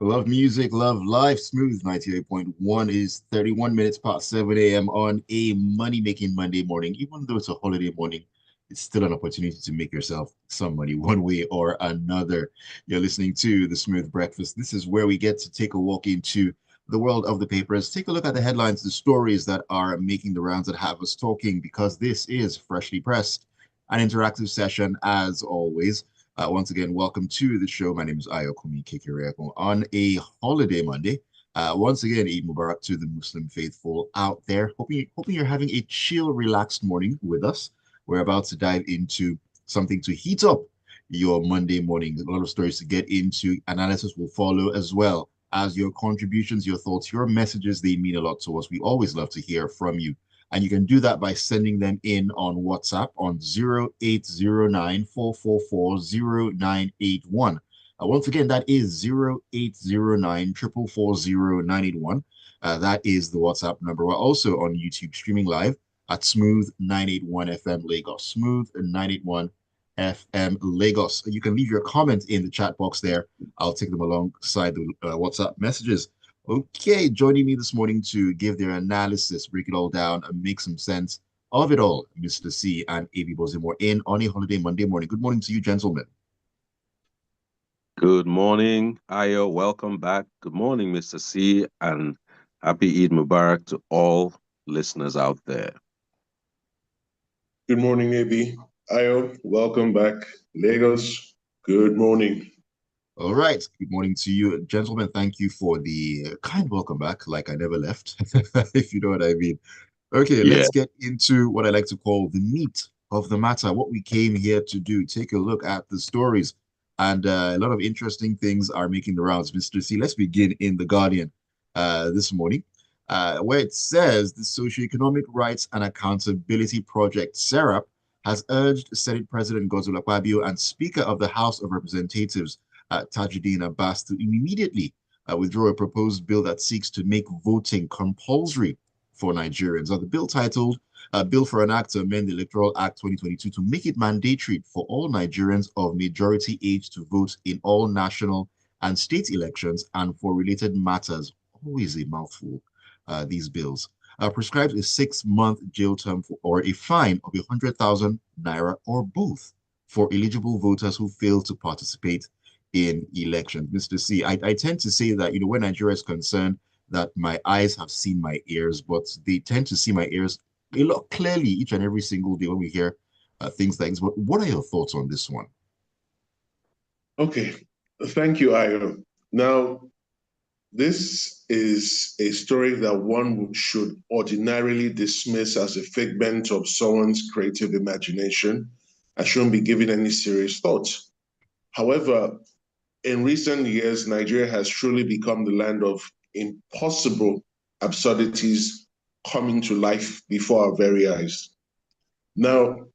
Love music, love life. Smooth 98.1 is 31 minutes past 7 a.m. on a money-making Monday morning. Even though it's a holiday morning, it's still an opportunity to make yourself some money one way or another. You're listening to The Smooth Breakfast. This is where we get to take a walk into the world of the papers, take a look at the headlines, the stories that are making the rounds that have us talking, because this is Freshly Pressed, an interactive session as always. Once again, welcome to the show. My name is Ayokunmi on a holiday Monday. Once again, Eid Mubarak to the Muslim faithful out there. Hoping you're having a chill, relaxed morning with us. We're about to dive into something to heat up your Monday morning. A lot of stories to get into. Analysis will follow as well as your contributions, your thoughts, your messages. They mean a lot to us. We always love to hear from you. And you can do that by sending them in on WhatsApp on 0809 Once again, that is 0809 That is the WhatsApp number. We're also on YouTube streaming live at Smooth 981 FM Lagos. Smooth 981 FM Lagos. You can leave your comment in the chat box there. I'll take them alongside the WhatsApp messages. Okay, joining me this morning to give their analysis, break it all down, and make some sense of it all, Mr. C and AB Bozimo in on a holiday Monday morning. Good morning to you, gentlemen. Good morning, Ayo. Welcome back. Good morning, Mr. C, and happy Eid Mubarak to all listeners out there. Good morning, AB. Ayo, welcome back. Lagos, good morning. All right. Good morning to you, gentlemen. Thank you for the kind welcome back, like I never left, if you know what I mean. Okay, let's get into what I like to call the meat of the matter, what we came here to do. Take a look at the stories. And a lot of interesting things are making the rounds, Mr. C. Let's begin in The Guardian this morning, where it says the Socioeconomic Rights and Accountability Project, SERAP, has urged Senate President Godswill Akpabio and Speaker of the House of Representatives Tajuddin Abbas to immediately withdraw a proposed bill that seeks to make voting compulsory for Nigerians. Now, the bill titled Bill for an Act to Amend the Electoral Act 2022 to make it mandatory for all Nigerians of majority age to vote in all national and state elections and for related matters. Always a mouthful, these bills. Prescribes a 6-month jail term or a fine of 100,000 naira or both for eligible voters who fail to participate in elections. Mr. C, I tend to say that, when Nigeria is concerned, that my eyes have seen my ears, but they tend to see my ears a lot clearly each and every single day when we hear things like this. But what are your thoughts on this one? Okay, thank you, Ayo. Now, this is a story that one should ordinarily dismiss as a figment of someone's creative imagination. I shouldn't be given any serious thought. However, in recent years, Nigeria has truly become the land of impossible absurdities coming to life before our very eyes. Now,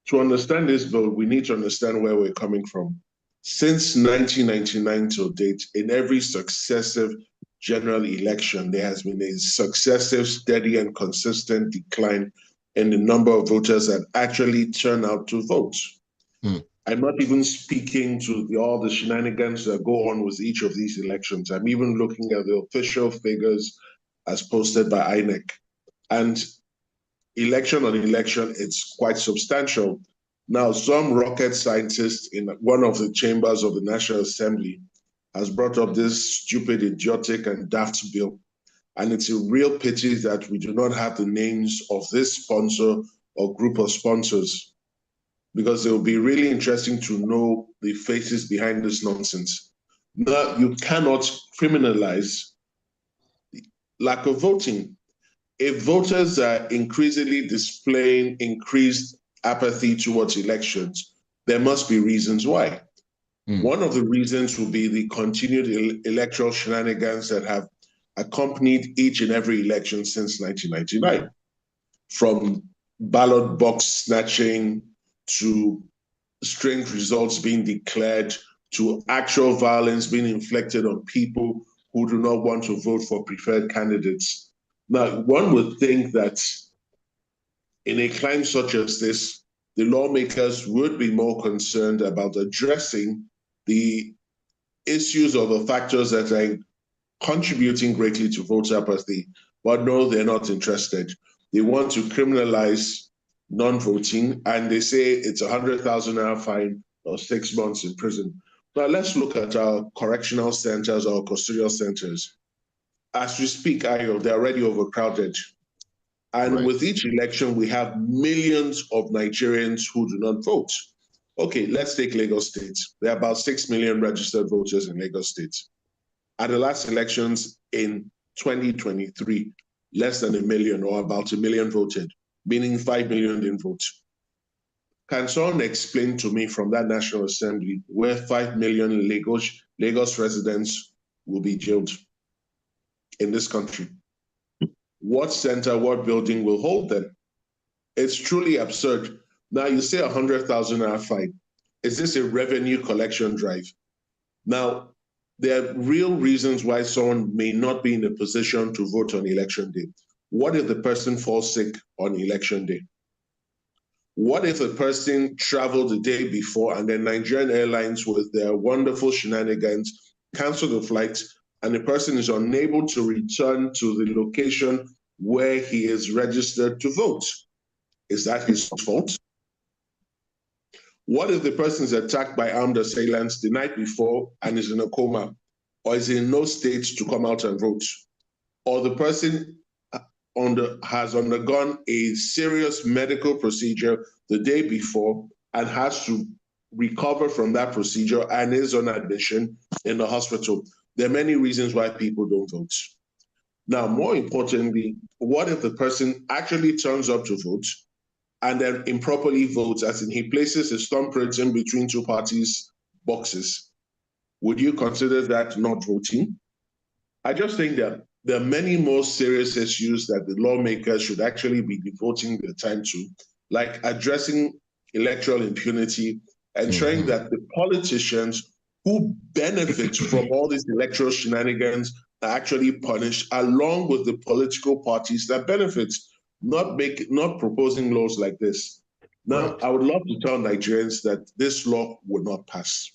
to understand this bill, we need to understand where we're coming from. Since 1999 till date, in every successive general election, there has been a successive, steady, and consistent decline in the number of voters that actually turn out to vote. I'm not even speaking to all the shenanigans that go on with each of these elections. I'm even looking at the official figures as posted by INEC. And election on election, it's quite substantial. Now, some rocket scientist in one of the chambers of the National Assembly has brought up this stupid, idiotic, and daft bill. And it's a real pity that we do not have the names of this sponsor or group of sponsors, because it will be really interesting to know the faces behind this nonsense. Now, you cannot criminalize lack of voting. If voters are increasingly displaying increased apathy towards elections, there must be reasons why. One of the reasons will be the continued electoral shenanigans that have accompanied each and every election since 1999, from ballot box snatching to strange results being declared to actual violence being inflicted on people who do not want to vote for preferred candidates. Now, one would think that in a climate such as this, the lawmakers would be more concerned about addressing the issues or the factors that are contributing greatly to voter apathy, but no, they're not interested. They want to criminalize non-voting, and they say it's 100,000 naira fine or 6 months in prison. Now let's look at our correctional centers or custodial centers. As we speak, Ayo, they're already overcrowded. And with each election, we have millions of Nigerians who do not vote. Okay, let's take Lagos State. There are about 6 million registered voters in Lagos State. At the last elections in 2023, less than 1 million or about 1 million voted, meaning 5 million didn't vote. Can someone explain to me from that National Assembly where 5 million Lagos residents will be jailed in this country? What center, what building will hold them? It's truly absurd. Now you say 100,000 naira fine. Is this a revenue collection drive? Now, there are real reasons why someone may not be in a position to vote on election day. What if the person falls sick on election day? What if a person traveled the day before and then Nigerian Airlines, with their wonderful shenanigans, cancel the flight and the person is unable to return to the location where he is registered to vote? Is that his fault? What if the person is attacked by armed assailants the night before and is in a coma, or is in no state to come out and vote? Or the person has undergone a serious medical procedure the day before and has to recover from that procedure and is on admission in the hospital? There are many reasons why people don't vote. Now, more importantly, what if the person actually turns up to vote and then improperly votes, as in he places his thumbprint in between two parties' boxes? Would you consider that not voting? I just think that there are many more serious issues that the lawmakers should actually be devoting their time to, like addressing electoral impunity, ensuring that the politicians who benefit from all these electoral shenanigans are actually punished, along with the political parties that benefit, not proposing laws like this. Now, I would love to tell Nigerians that this law would not pass.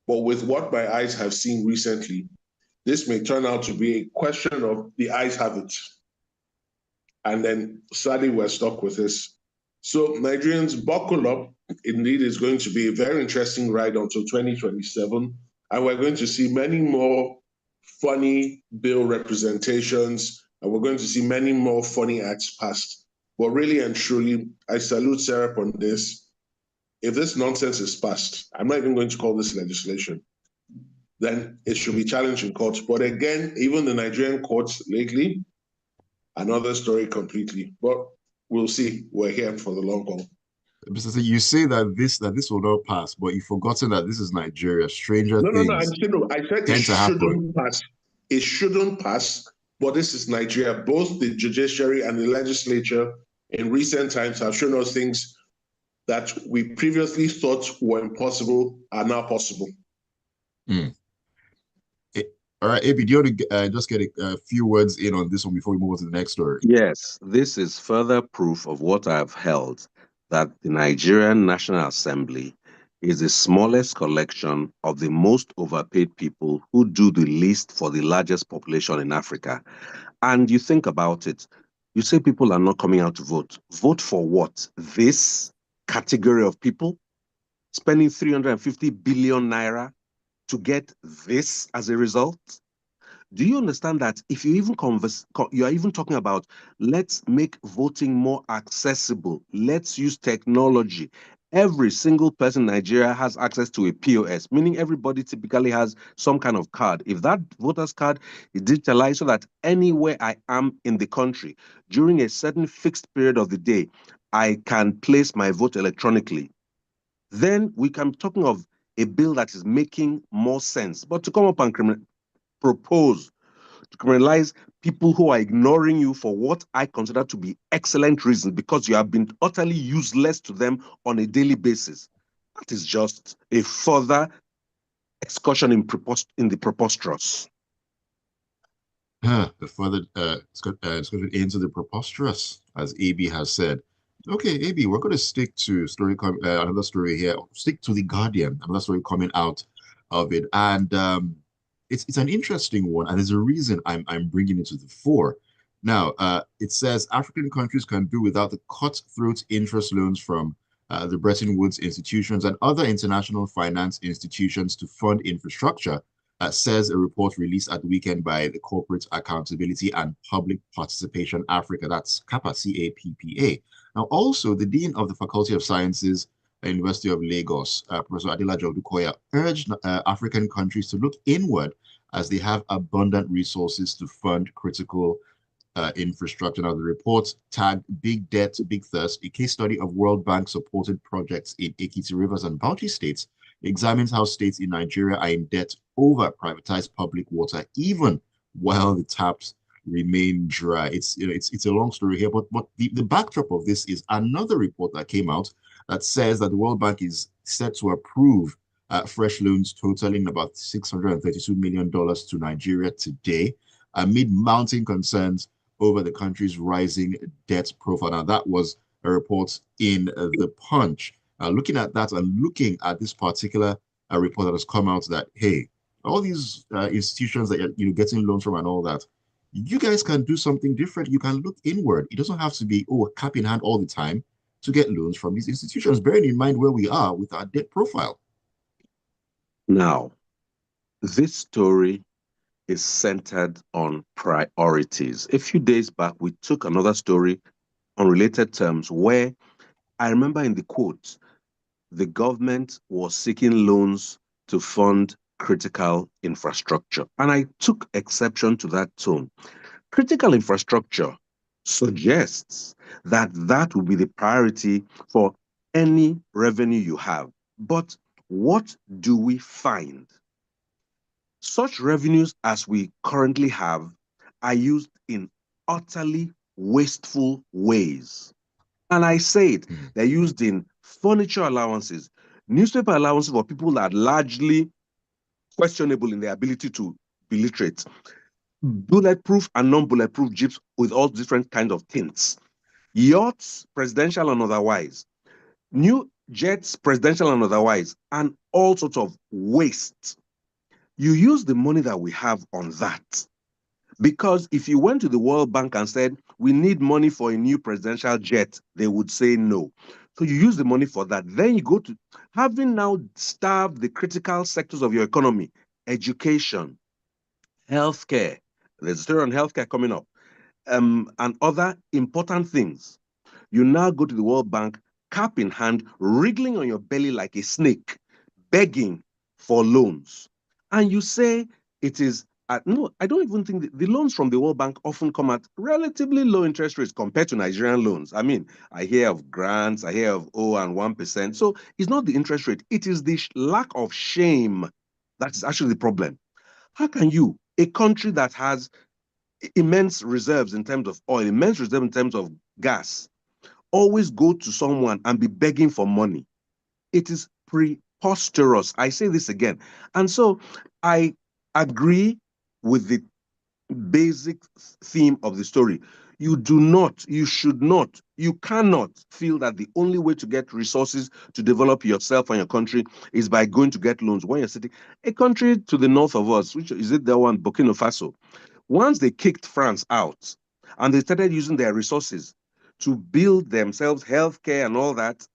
But with what my eyes have seen recently, this may turn out to be a question of the eyes have it. And then sadly, we're stuck with this. So Nigerians, buckle up. Indeed, it's going to be a very interesting ride until 2027. And we're going to see many more funny bill representations, and we're going to see many more funny acts passed. But really and truly, I salute SERAP on this. If this nonsense is passed, I'm not even going to call this legislation, then it should be challenged in court. But again, even the Nigerian courts lately, another story completely. But we'll see. We're here for the long haul. Mr. You say that this will not pass, but you've forgotten that this is Nigeria. Stranger things No. I said it shouldn't pass. It shouldn't pass, but this is Nigeria. Both the judiciary and the legislature in recent times have shown us things that we previously thought were impossible are now possible. All right, AB, do you want to just get a few words in on this one before we move on to the next story? Yes, this is further proof of what I've held, that the Nigerian National Assembly is the smallest collection of the most overpaid people who do the least for the largest population in Africa. And you think about it, you say people are not coming out to vote. Vote for what? This category of people spending 350 billion naira to get this as a result? Do you understand that if you even you are even talking about, let's make voting more accessible, let's use technology. Every single person in Nigeria has access to a POS, meaning everybody typically has some kind of card. If that voter's card is digitalized so that anywhere I am in the country, during a certain fixed period of the day, I can place my vote electronically, then we can be talking of a bill that is making more sense. But to come up and propose to criminalize people who are ignoring you for what I consider to be excellent reasons, because you have been utterly useless to them on a daily basis, that is just a further excursion in the preposterous. The further excursion into the preposterous, as AB has said. Okay, AB, we're going to stick to another story here. Stick to The Guardian, another story coming out of it. And it's an interesting one, and there's a reason I'm bringing it to the fore. Now, it says African countries can do without the cutthroat interest loans from the Bretton Woods institutions and other international finance institutions to fund infrastructure, says a report released at the weekend by the Corporate Accountability and Public Participation Africa. That's CAPA, CAPPA. Now, also, the Dean of the Faculty of Sciences at University of Lagos, Professor Adelaja Odukoya, urged African countries to look inward as they have abundant resources to fund critical infrastructure. Now, the report tagged Big Debt, Big Thirst, a case study of World Bank supported projects in Ekiti Rivers and Bauchi states, examines how states in Nigeria are in debt over privatized public water, even while the taps remain dry. It's a long story here, but the backdrop of this is another report that came out that says that the World Bank is set to approve fresh loans totaling about $632 million to Nigeria today, amid mounting concerns over the country's rising debt profile. Now, that was a report in The Punch. Looking at that and looking at this particular report that has come out that, hey, all these institutions that you're getting loans from and all that, you guys can do something different. You can look inward. It doesn't have to be, cap in hand all the time to get loans from these institutions, bearing in mind where we are with our debt profile. Now, this story is centered on priorities. A few days back, we took another story on related terms where I remember in the quote, the government was seeking loans to fund critical infrastructure. And I took exception to that tone. Critical infrastructure suggests that that will be the priority for any revenue you have. But what do we find? Such revenues as we currently have are used in utterly wasteful ways. And I say it, they're used in furniture allowances, newspaper allowances for people that are largely questionable in their ability to be literate, bulletproof and non-bulletproof jeeps with all different kinds of tints, yachts, presidential and otherwise, new jets, presidential and otherwise, and all sorts of waste. You use the money that we have on that. Because if you went to the World Bank and said, we need money for a new presidential jet, they would say no. So you use the money for that. Then you go to having now starved the critical sectors of your economy, education, healthcare. There's a story on healthcare coming up, and other important things. You now go to the World Bank, cap in hand, wriggling on your belly like a snake, begging for loans. And you say it is, no, I don't even think the loans from the World Bank often come at relatively low interest rates compared to Nigerian loans. I mean, I hear of grants, I hear of 0 and 1%. So it's not the interest rate, it is the lack of shame that is actually the problem. How can you, a country that has immense reserves in terms of oil, immense reserves in terms of gas, always go to someone and be begging for money? It is preposterous. I say this again. And so I agree with the basic theme of the story. You do not, you should not, you cannot feel that the only way to get resources to develop yourself and your country is by going to get loans. When you're sitting, a country to the north of us, which is it the one, Burkina Faso, once they kicked France out and they started using their resources to build themselves healthcare and all that,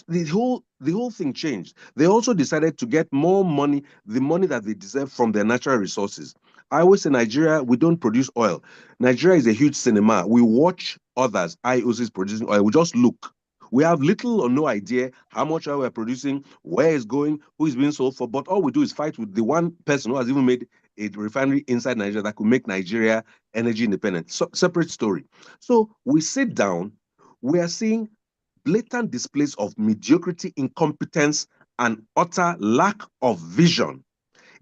the whole thing changed. They also decided to get more money, the money that they deserve from their natural resources. I always say Nigeria, we don't produce oil. Nigeria is a huge cinema. We watch others. IOC is producing oil. We just look. We have little or no idea how much oil we're producing, where it's going, who is being sold for. But all we do is fight with the one person who has even made a refinery inside Nigeria that could make Nigeria energy independent. So, separate story. So we sit down. We are seeing blatant displays of mediocrity, incompetence, and utter lack of vision.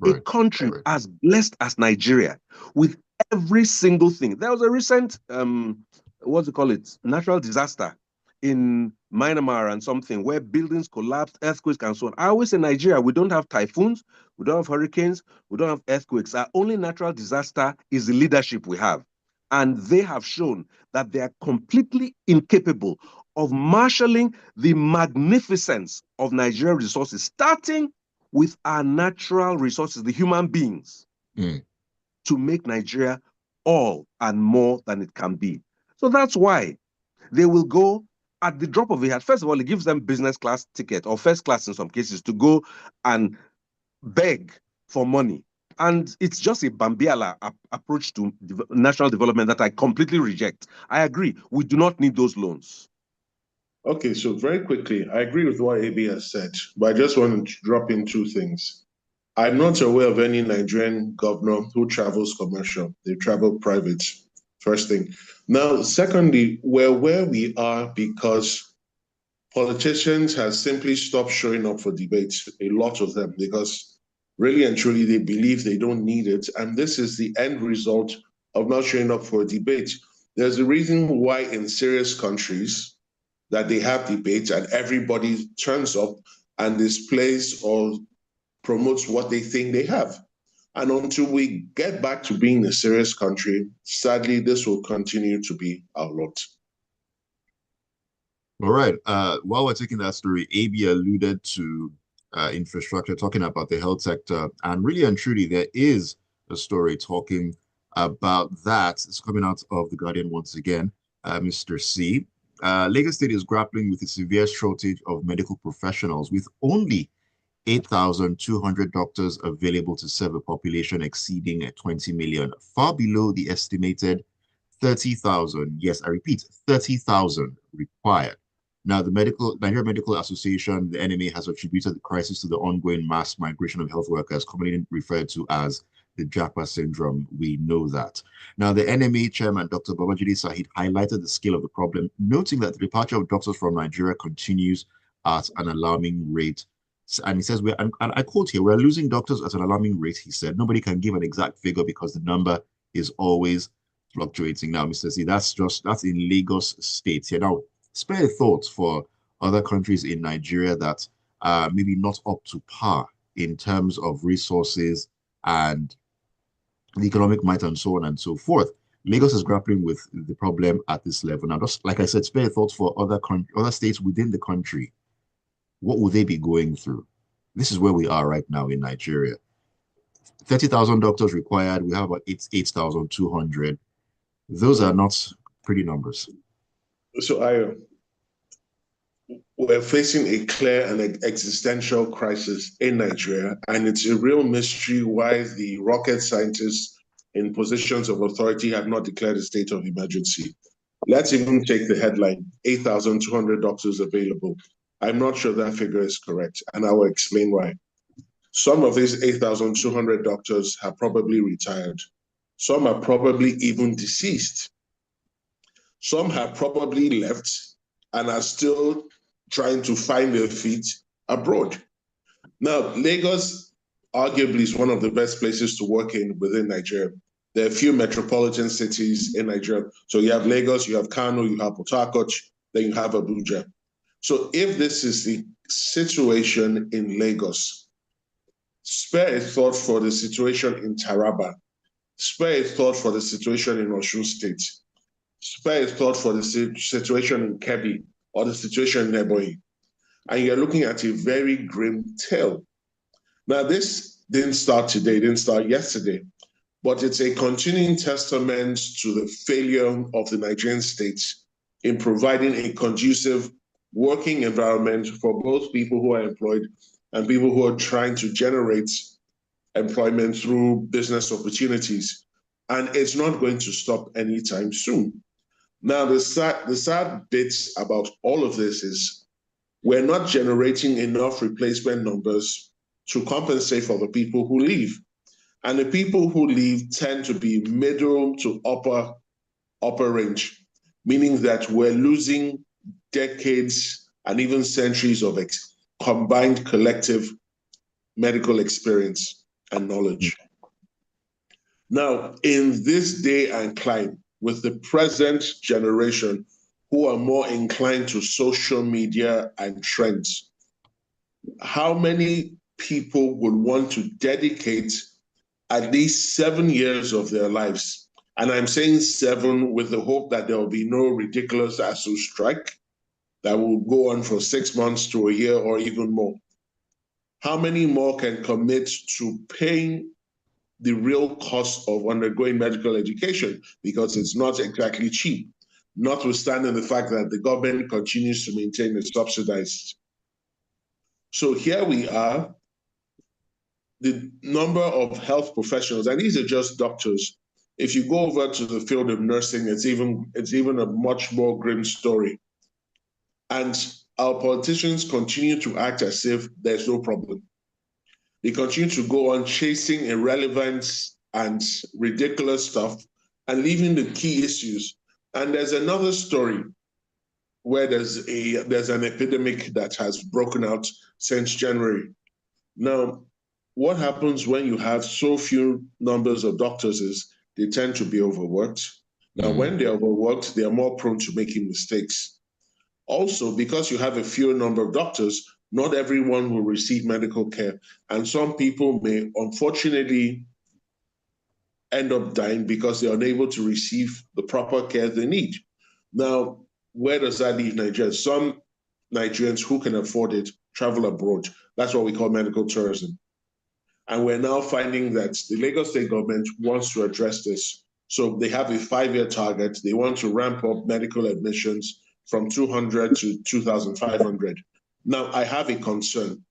A country as blessed as Nigeria, with every single thing. There was a recent, what do you call it, natural disaster in Myanmar and something where buildings collapsed, earthquakes, and so on. I always say Nigeria, we don't have typhoons, we don't have hurricanes, we don't have earthquakes. Our only natural disaster is the leadership we have. And they have shown that they are completely incapable of marshalling the magnificence of Nigerian resources, starting with our natural resources, the human beings, to make Nigeria all and more than it can be. So that's why they will go at the drop of a hat. First of all, it gives them business class ticket or first class in some cases to go and beg for money. And it's just a Bambiala approach to national development that I completely reject. I agree. We do not need those loans. Okay, so very quickly, I agree with what AB has said, but I just want to drop in two things. I'm not aware of any Nigerian governor who travels commercial. They travel private, first thing. Now, secondly, we're where we are because politicians have simply stopped showing up for debates, a lot of them, because really and truly they believe they don't need it. And this is the end result of not showing up for a debate. There's a reason why in serious countries that they have debates and everybody turns up and displays or promotes what they think they have. And until we get back to being a serious country, sadly, this will continue to be our lot. All right. While we're taking that story, AB alluded to infrastructure, talking about the health sector, and really and truly, there is a story talking about that. It's coming out of The Guardian once again, Mr. C. Lagos State is grappling with a severe shortage of medical professionals, with only 8,200 doctors available to serve a population exceeding 20 million, far below the estimated 30,000. Yes, I repeat, 30,000 required. Now, the Nigeria Medical Association, the NMA, has attributed the crisis to the ongoing mass migration of health workers, commonly referred to as the Japa syndrome. We know that. Now, the NMA chairman, Dr. Babajide Sahid, highlighted the scale of the problem, noting that the departure of doctors from Nigeria continues at an alarming rate. And he says, and I quote here, we're losing doctors at an alarming rate, he said. Nobody can give an exact figure because the number is always fluctuating. Now, Mr. C, that's in Lagos State here. Now, spare thoughts for other countries in Nigeria that are maybe not up to par in terms of resources and the economic might and so on and so forth. Lagos is grappling with the problem at this level. Now, just like I said, spare thoughts for other states within the country. What will they be going through? This is where we are right now in Nigeria. 30,000 doctors required. We have about 8,200. Those are not pretty numbers. So we're facing a clear and existential crisis in Nigeria, and it's a real mystery why the rocket scientists in positions of authority have not declared a state of emergency. Let's even take the headline, 8,200 doctors available. I'm not sure that figure is correct, and I will explain why. Some of these 8,200 doctors have probably retired. Some are probably even deceased. Some have probably left and are still trying to find their feet abroad. Now, Lagos arguably is one of the best places to work in within Nigeria. There are a few metropolitan cities in Nigeria. So you have Lagos, you have Kano, you have Port Harcourt, then you have Abuja. So if this is the situation in Lagos, spare a thought for the situation in Taraba, spare a thought for the situation in Osun State, spare a thought for the situation in Kebbi or the situation in Ebonyi. And you're looking at a very grim tale. Now, this didn't start today, didn't start yesterday, but it's a continuing testament to the failure of the Nigerian state in providing a conducive working environment for both people who are employed and people who are trying to generate employment through business opportunities. And it's not going to stop anytime soon. Now, the sad bit about all of this is we're not generating enough replacement numbers to compensate for the people who leave. And the people who leave tend to be middle to upper range, meaning that we're losing decades and even centuries of combined collective medical experience and knowledge. Now, in this day and climate, with the present generation who are more inclined to social media and trends, how many people would want to dedicate at least 7 years of their lives? And I'm saying 7 with the hope that there will be no ridiculous ASU strike that will go on for 6 months to a year or even more. How many more can commit to paying the real cost of undergoing medical education? Because it's not exactly cheap, notwithstanding the fact that the government continues to maintain it subsidized. So here we are, the number of health professionals, and these are just doctors. If you go over to the field of nursing, it's even a much more grim story. And our politicians continue to act as if there's no problem. They continue to go on chasing irrelevant and ridiculous stuff and leaving the key issues. And there's another story where there's an epidemic that has broken out since January. Now, what happens when you have so few numbers of doctors is they tend to be overworked. Now, when they're overworked, they are more prone to making mistakes. Also, because you have a fewer number of doctors, not everyone will receive medical care. And some people may unfortunately end up dying because they're unable to receive the proper care they need. Now, where does that leave Nigeria? Some Nigerians who can afford it travel abroad. That's what we call medical tourism. And we're now finding that the Lagos state government wants to address this. So they have a 5-year target. They want to ramp up medical admissions from 200 to 2,500. Now, I have a concern.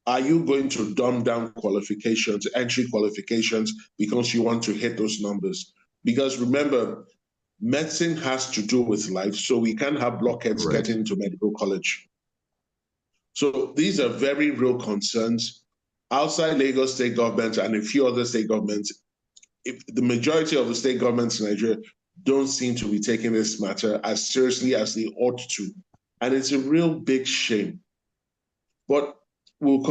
Are you going to dumb down qualifications, entry qualifications, because you want to hit those numbers? Because remember, medicine has to do with life, so we can't have blockheads getting into medical college. So these are very real concerns. Outside Lagos state government and a few other state governments, the majority of the state governments in Nigeria don't seem to be taking this matter as seriously as they ought to. And it's a real big shame. But we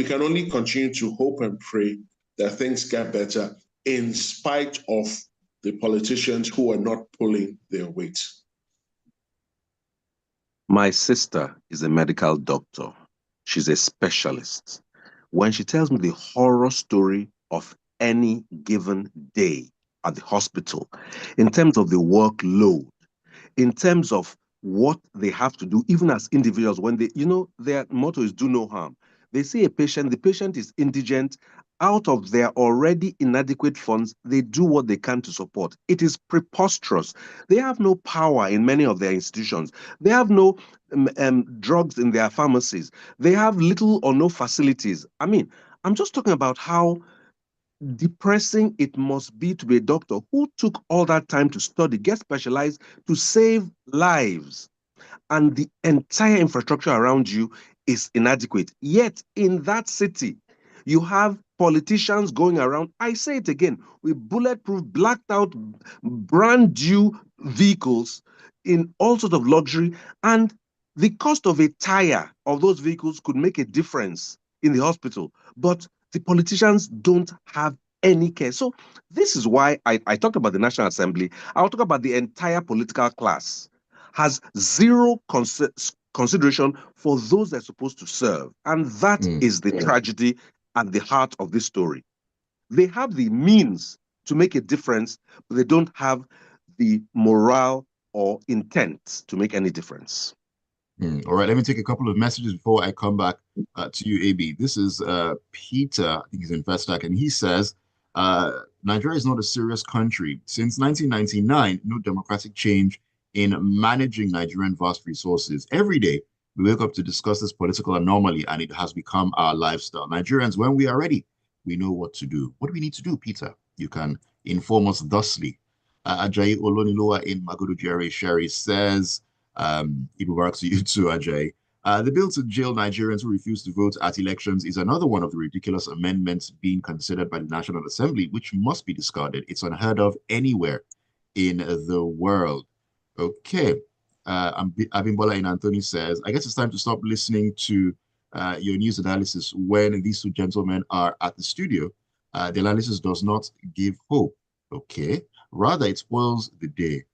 can only continue to hope and pray that things get better in spite of the politicians who are not pulling their weight. My sister is a medical doctor. She's a specialist. When she tells me the horror story of any given day at the hospital, in terms of the workload, in terms of what they have to do, even as individuals, when their motto is do no harm. They see a patient, the patient is indigent, out of their already inadequate funds, they do what they can to support. It is preposterous. They have no power in many of their institutions. They have no drugs in their pharmacies. They have little or no facilities. I mean, I'm just talking about how depressing it must be to be a doctor who took all that time to study, get specialized, to save lives, and the entire infrastructure around you is inadequate. Yet in that city, you have politicians going around, I say it again, with bulletproof, blacked out, brand new vehicles in all sorts of luxury, and the cost of a tire of those vehicles could make a difference in the hospital. But the politicians don't have any care. So this is why I talked about the National Assembly. I'll talk about the entire political class has zero consideration for those they're supposed to serve. And that is the tragedy at the heart of this story. They have the means to make a difference, but they don't have the morale or intent to make any difference. All right, let me take a couple of messages before I come back to you, AB. This is Peter, I think he's in Vestac, and he says, Nigeria is not a serious country. Since 1999, no democratic change in managing Nigerian vast resources. Every day, we wake up to discuss this political anomaly, and it has become our lifestyle. Nigerians, when we are ready, we know what to do. What do we need to do, Peter? You can inform us thusly. Ajayi Oloniloa in Magodo Jerry Sherry says, it works to you too, Ajay. The bill to jail Nigerians who refuse to vote at elections is another one of the ridiculous amendments being considered by the National Assembly, which must be discarded. It's unheard of anywhere in the world. Okay. Abimbola in Anthony says, I guess it's time to stop listening to your news analysis when these two gentlemen are at the studio. The analysis does not give hope. Okay. Rather, it spoils the day.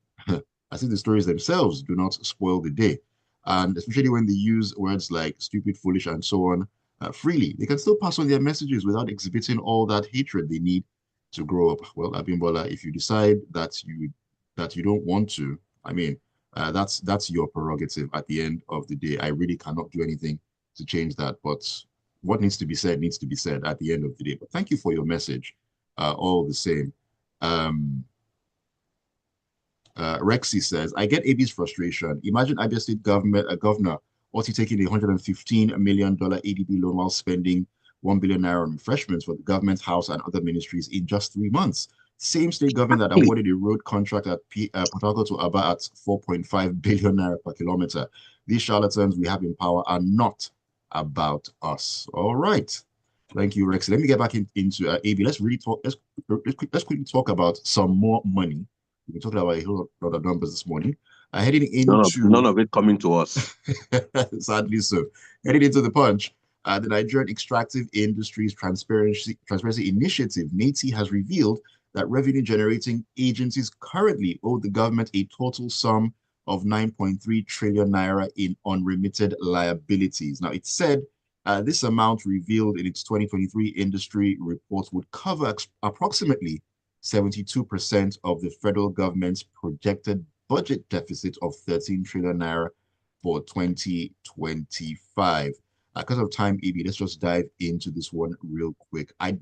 I think the stories themselves do not spoil the day. And especially when they use words like stupid, foolish, and so on freely, they can still pass on their messages without exhibiting all that hatred they need to grow up. Well, Abimbola, if you decide that you don't want to, I mean, that's your prerogative at the end of the day. I really cannot do anything to change that. But what needs to be said at the end of the day. But thank you for your message, all the same. Rexy says, I get AB's frustration. Imagine Abia State government, a governor, also taking a $115 million ADB loan while spending 1 billion naira on refreshments for the government house and other ministries in just 3 months. Same state government that awarded a road contract at Port Harcourt to Aba at 4.5 billion naira per kilometer. These charlatans we have in power are not about us. All right. Thank you, Rex. Let me get back into AB. Let's really talk. Let's quickly talk about some more money. We've been talking about a whole lot of numbers this morning. Heading None into of it coming to us. sadly so. Heading into the punch, the Nigerian Extractive Industries Transparency Initiative (NATI) has revealed that revenue-generating agencies currently owe the government a total sum of 9.3 trillion naira in unremitted liabilities. Now, it said this amount revealed in its 2023 industry report would cover approximately 72% of the federal government's projected budget deficit of 13 trillion naira for 2025. Because of time, AB, let's just dive into this one real quick. I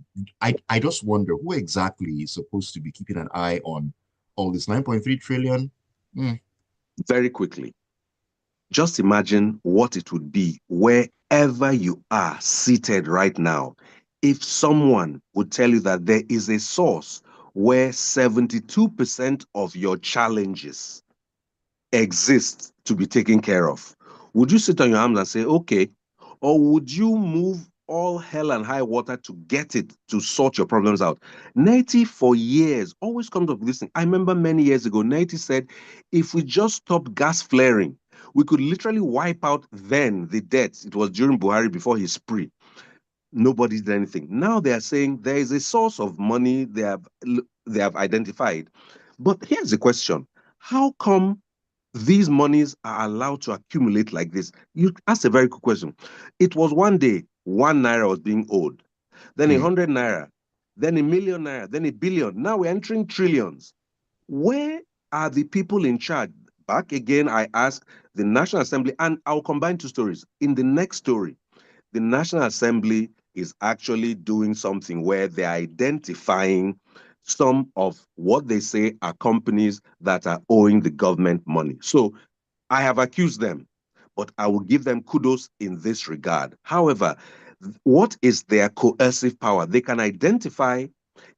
just wonder who exactly is supposed to be keeping an eye on all this 9.3 trillion? Very quickly, just imagine what it would be wherever you are seated right now if someone would tell you that there is a source where 72% of your challenges exist to be taken care of. Would you sit on your arms and say, okay, or would you move all hell and high water to get it to sort your problems out? NATI for years always comes up with this thing. I remember many years ago, NATI said, if we just stop gas flaring, we could literally wipe out then the debts. It was during Buhari before his spree. Nobody did anything. Now they are saying there is a source of money they have identified. But here's the question. How come these monies are allowed to accumulate like this? You asked a very good question. It was one day, 1 naira was being owed, then 100 naira, then 1 million naira, then 1 billion. Now we're entering trillions. Where are the people in charge? Back again, I ask the National Assembly, and I'll combine two stories. In the next story, the National Assembly is actually doing something where they're identifying some of what they say are companies that are owing the government money. So I have accused them, but I will give them kudos in this regard. However, what is their coercive power? They can identify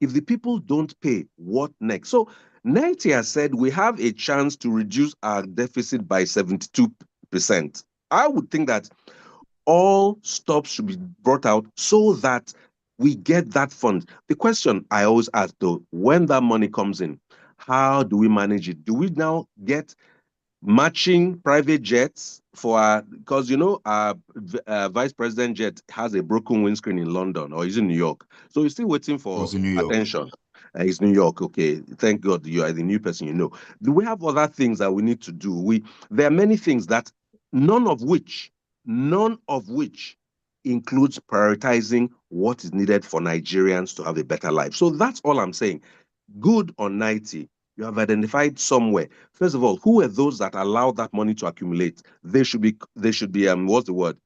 if the people don't pay, what next? So NATI has said we have a chance to reduce our deficit by 72%. I would think that all stops should be brought out so that we get that fund. The question I always ask though, when that money comes in, how do we manage it? Do we now get matching private jets for because our vice president jet has a broken windscreen in London or he's in New York, so he's still waiting for Was in New York. attention. He's New York. Okay, thank God you are the new person. Do we have other things that we need to do? There are many things that none of which includes prioritizing what is needed for Nigerians to have a better life. So that's all I'm saying. Good on 90. You have identified somewhere. First of all, who are those that allow that money to accumulate? They should be what's the word?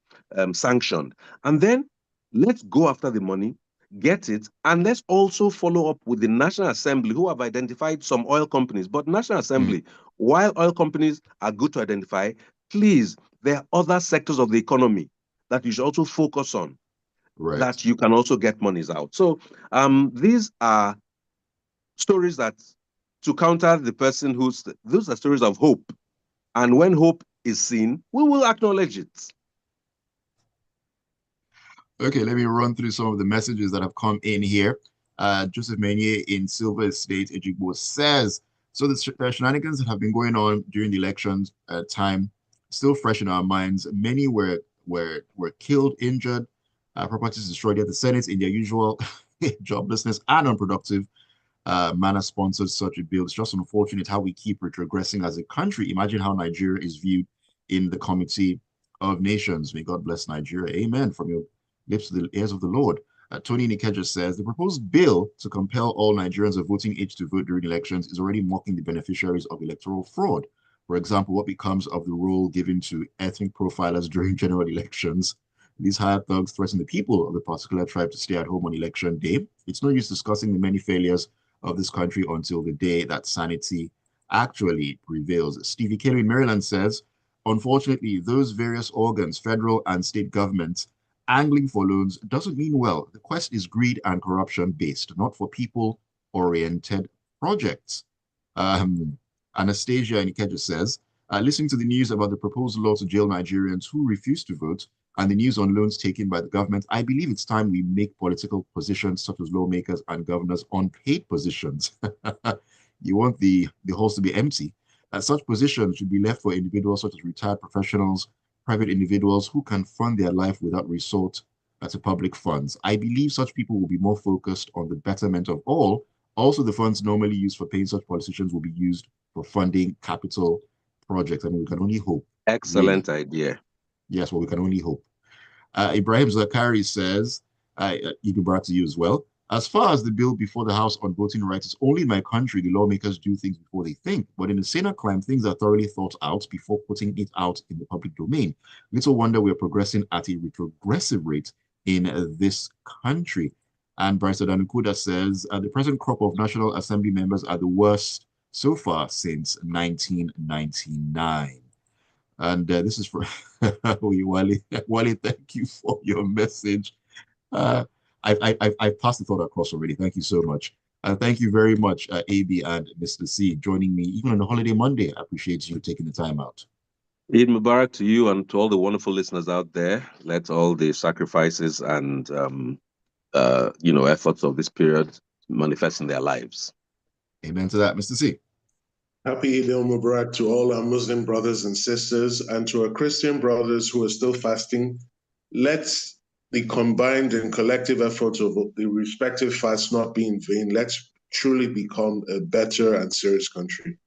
Sanctioned. And then let's go after the money, get it, and let's also follow up with the National Assembly, who have identified some oil companies. But National Assembly, while oil companies are good to identify, please, there are other sectors of the economy that you should also focus on, Right. that you can also get monies out. So these are stories that to counter the person those are stories of hope. And when hope is seen, we will acknowledge it. Okay, let me run through some of the messages that have come in here. Joseph Menier in Silver Estate, Ejigbo says, so the shenanigans that have been going on during the elections time, still fresh in our minds. Many were killed, injured, properties destroyed. Yet the Senate, in their usual joblessness and unproductive manner, sponsored such a bill. It's just unfortunate how we keep retrogressing as a country. Imagine how Nigeria is viewed in the Committee of Nations. May God bless Nigeria. Amen. From your lips to the ears of the Lord. Tony Nikeja says, the proposed bill to compel all Nigerians of voting age to vote during elections is already mocking the beneficiaries of electoral fraud. For example, what becomes of the role given to ethnic profilers during general elections? These hired thugs threaten the people of the particular tribe to stay at home on election day. It's no use discussing the many failures of this country until the day that sanity actually prevails. Stevie Kelly in Maryland says, unfortunately, those various organs, federal and state governments, angling for loans doesn't mean well. The quest is greed and corruption based, not for people oriented projects. Anastasia in Ikeja says, listening to the news about the proposed law to jail Nigerians who refuse to vote and the news on loans taken by the government, I believe it's time we make political positions such as lawmakers and governors unpaid positions. You want the halls to be empty. Such positions should be left for individuals such as retired professionals, private individuals who can fund their life without resort to public funds. I believe such people will be more focused on the betterment of all. Also, the funds normally used for paying such politicians will be used for funding capital projects. I mean, we can only hope, really. Excellent idea. Yes, well, we can only hope. Ibrahim Zakari says, even brought to you as well. As far as the bill before the House on voting rights, it's only in my country the lawmakers do things before they think. But in the Senate climb, things are thoroughly thought out before putting it out in the public domain. Little wonder we're progressing at a retrogressive rate in this country. And Bryce Adanukuda says, the present crop of National Assembly members are the worst so far since 1999. And this is for Wale. Wale, thank you for your message. Uh, I've passed the thought across already. Thank you so much. Thank you very much, AB and Mr. C, joining me even on a holiday Monday. I appreciate you taking the time out. Eid Mubarak to you and to all the wonderful listeners out there. Let all the sacrifices and efforts of this period manifest in their lives. Amen to that, Mr. C. Happy Eid al-Mubarak to all our Muslim brothers and sisters and to our Christian brothers who are still fasting. Let's the combined and collective efforts of the respective fasts not be in vain. Let's truly become a better and serious country.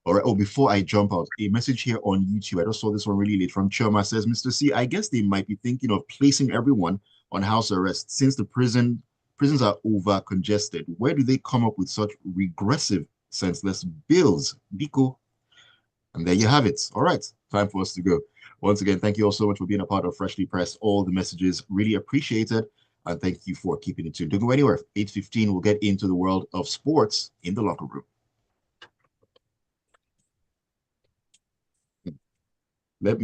All right. Oh, before I jump out, a message here on YouTube. I just saw this one really late from Choma. Says, Mr. C, I guess they might be thinking of placing everyone on house arrest since the prisons are over congested. Where do they come up with such regressive, senseless bills? Biko. And there you have it. All right. Time for us to go. Once again, thank you all so much for being a part of Freshly Pressed. All the messages really appreciated. And thank you for keeping it tuned. Don't go anywhere. 8:15, we'll get into the world of sports in the locker room. Let me